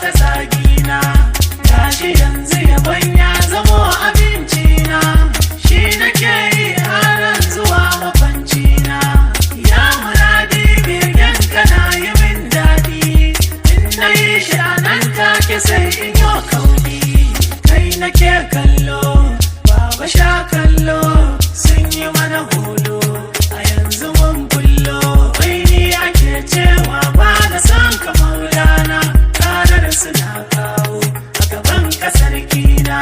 ta zagina, gashi yanzu yabon ya zamo abincina, shi nake yi har zuwa makwancina. Ya muradi begen kana yi min daɗi, in na yi shi a nan take sai in yi kauni. Kai nake kallo, baba sha kallo, sun yi mana hulu, a yanzu mun bullo. Wai ni ake cewa ba na san ka maulana, karar suna kawo a gaban kasar kina.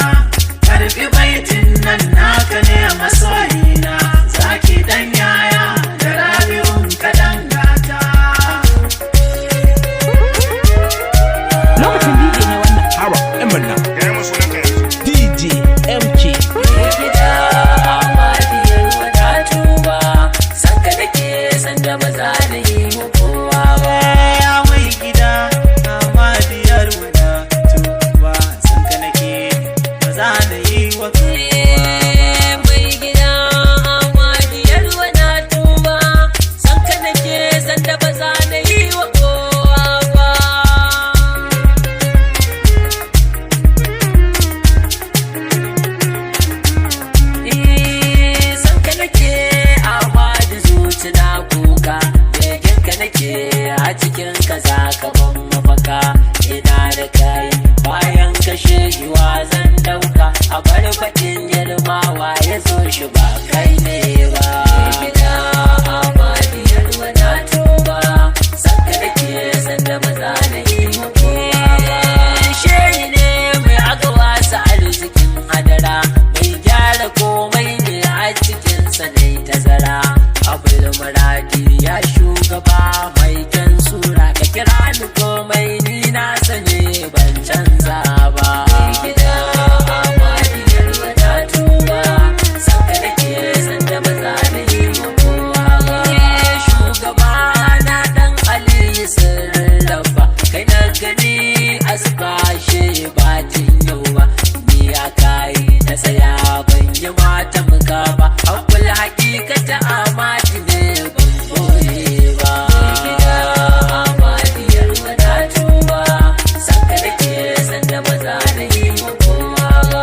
Karbi baitin nan naka ne masoyina, zaki dan yaya da rabi'un kadan gata. Lokacin DJ ne wannan. Hawa, ‘yan barna. DJ MK. gida amadiyar wadatu ba, sanka nake sanda ba za na yi wa kowa ba. Ya mai gida amadiyar wadatu ba, sanka nake ba za na yi wa kowa ba. Mai gida amadiyar wadatu ba, sanka nake sanda ba za na yi wa kowa ba. Sanka nake amadi zuci na kuka, beginka nake a cikin ka za ka ban mafaka. Ina da kai bayan kashe yiwa zan dauka, a bar bakin girmawa ya zo shi ba kai ne ba. Gida amadiyar wadatu ba, sanka nake sanda ba za na yi wa kowa ba. Shehi ne mai aka wasa arzikin hadara, mai gyara komai ne a cikinsa ne tazara. Abul muradi ya shugaba mai kyan sura, ka kira ni komai ni na sani ban canza ba. Gida amadiyar wadatu ba, sanka nake sanda ba za na yi wa kowa ba. Shugaba na dan Ali sirrin rabba, kai na gani asbashe batin yau ba. Ni a kai na tsaya ban yi mata muka ba, hakul hakikata amadi ne ban boye ba. Gida amadiyar wadatu ba, sanka nake sanda ba za na yi wa kowa ba.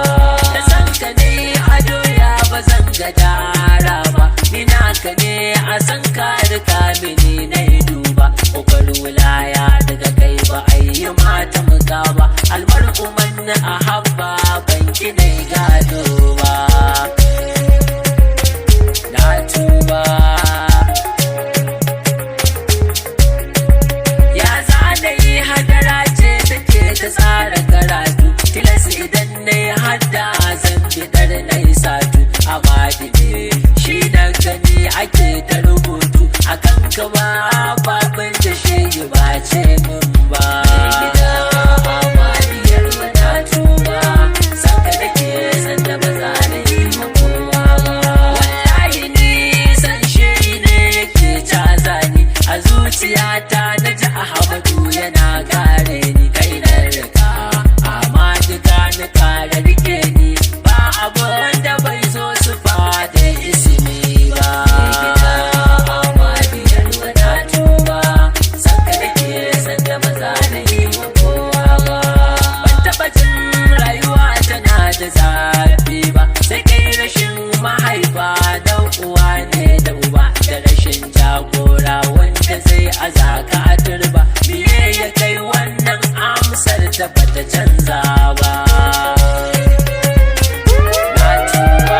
Da sanka ne ado ya ba zan ga dara ba, ni naka ne a san ka rika mini na yi duba. Kokar wulaya daga kai ba a yi mata muka ba, almar'u man a habba ban ki ne gado ba. Na tuba ya zana yi hadara ce take ta tsara karatu, tilas idan na yi hadda zan fitar na yi satu. Amadi ne shi da gani ake ta rubutu, akan kama babin da shi ba ce mun ba. Gida amadiyar wadatu ba, sanka nake sanda ba za na yi wa kowa ba. Wallahi ni san shi ne yake caza ni, a zuciyata na ji Ahmadu yana kare ni. Kai na rika amadi gani kare rike ni, ba abun da bai zo su fada ismi ba. Gida amadiyar wadatu ba, sanka nake sanda ba za na yi wa kowa ba. Ban taɓa jin rayuwa tana da zafi ba, sai kai rashin mahaifa dan uwa ne da uba, da rashin jagora wanda zai azaka a turba. Miye ya kai wannan amsar ta bata canza ba. Na tuba.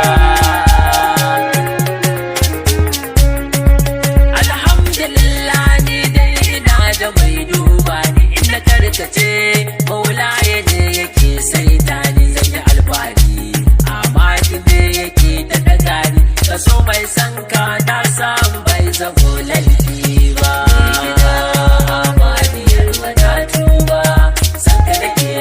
Alhamdulillah ni dai ina da mai duba ni, in na karkace maulaye ne yake saita ni. Zan yi alfahari amadi ne yake ta daga ni, kaso mai sanka na san bai zamo laifi ba. Gida amadiyar wadatu ba, sanka nake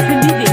kan DJ